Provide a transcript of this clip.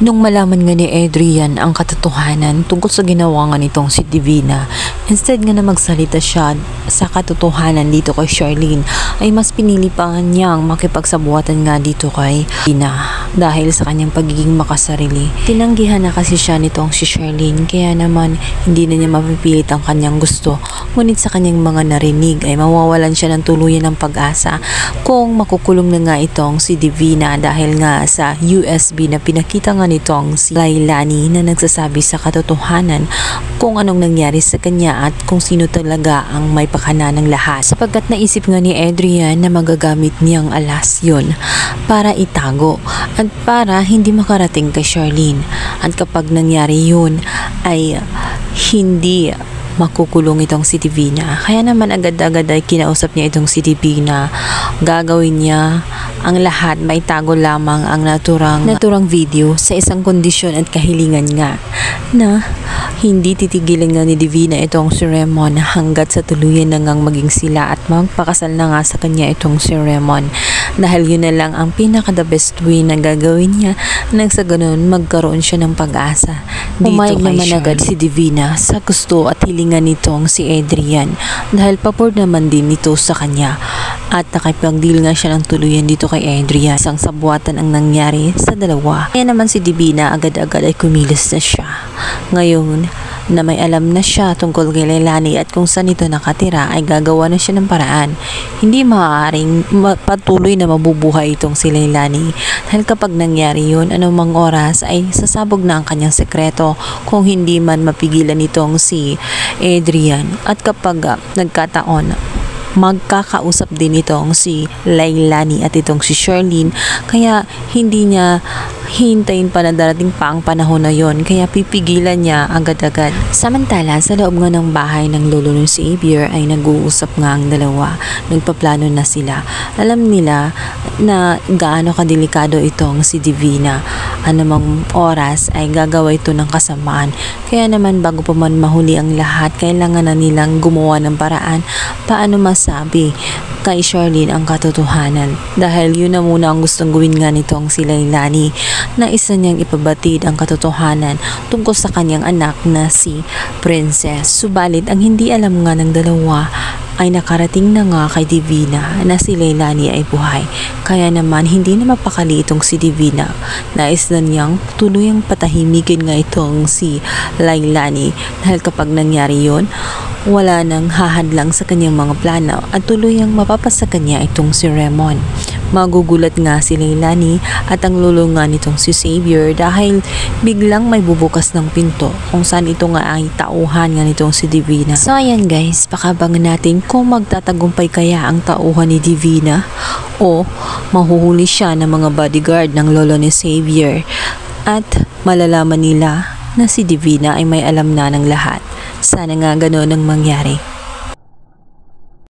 Nung malaman nga ni Adrian ang katotohanan tungkol sa ginawa nga nitong si Divina, instead nga na magsalita siya sa katotohanan dito kay Charlene, ay mas pinili pa niyang makipagsabuatan nga dito kay Divina dahil sa kanyang pagiging makasarili. Tinanggihan na kasi siya nitong si Charlene, kaya naman hindi na niya mapipilit ang kanyang gusto. Ngunit sa kanyang mga narinig ay mawawalan siya ng tuluyan ng pag-asa kung makukulong na nga itong si Divina dahil nga sa USB na pinakita nga nitong si Lailani na nagsasabi sa katotohanan kung anong nangyari sa kanya at kung sino talaga ang may pakana ng lahat. Sapagkat naisip nga ni Adrian na magagamit niyang alas yun para itago at para hindi makarating kay Charlene. At kapag nangyari yun ay hindi makukulong itong si Divina. Kaya naman agad-agad ay kinausap niya itong si Divina. Gagawin niya ang lahat, maitago lamang ang naturang video sa isang kondisyon at kahilingan nga na hindi titigilan nga ni Divina itong si Raymond hanggat sa tuluyan na ngang maging sila at magpakasal na nga sa kanya itong si Raymond. Dahil yun na lang ang pinaka-the best way na gagawin niya nang sa ganun magkaroon siya ng pag-asa. Umayag naman agad si Divina sa gusto at hilingan nitong si Adrian dahil paport naman din nito sa kanya at nakipag-deal nga siya ng tuluyan dito kay Adrian. Isang sabuatan ang nangyari sa dalawa. Kaya naman si Divina agad-agad ay kumilos na siya. Ngayon na may alam na siya tungkol kay Lailani at kung saan ito nakatira ay gagawa na siya ng paraan. Hindi maaaring patuloy na mabubuhay itong si Lailani dahil kapag nangyari yun, anumang oras ay sasabog na ang kanyang sekreto kung hindi man mapigilan itong si Adrian. At kapag nagkataon, magkakausap din itong si Lailani at itong si Charlene, kaya hindi niya hintayin pa na darating pa ang panahon na yon, kaya pipigilan niya agad-agad. Samantala sa loob nga ng bahay ng lolo ni Xavier ay nag-uusap nga ang dalawa. Nagpaplano na sila. Alam nila na gaano kadelikado itong si Divina. Anumang oras ay gagawa ito ng kasamaan. Kaya naman bago pa man mahuli ang lahat, kailangan na nilang gumawa ng paraan paano masabi kay Charlene ang katotohanan. Dahil yun na muna ang gustong gawin nga nitong si Lailani, na isa niyang ipabatid ang katotohanan tungkol sa kanyang anak na si Princess. Subalit ang hindi alam nga ng dalawa ay nakarating na nga kay Divina na si Lailani ay buhay. Kaya naman hindi na mapakali itong si Divina. Nais na niyang tuluyang patahimikin nga itong si Lailani dahil kapag nangyari yun, wala nang hahadlang sa kanyang mga plano at tuluyang mapapasa kanya itong si Raymond. Magugulat nga si Lailani at ang lolo nga nitong si Xavier dahil biglang may bubukas ng pinto kung saan ito nga ay tauhan nga nitong si Divina. So ayan guys, pakabangan natin kung magtatagumpay kaya ang tauhan ni Divina o mahuhuli siya ng mga bodyguard ng lolo ni Xavier at malalaman nila na si Divina ay may alam na ng lahat. Sana nga ganoon ang mangyari.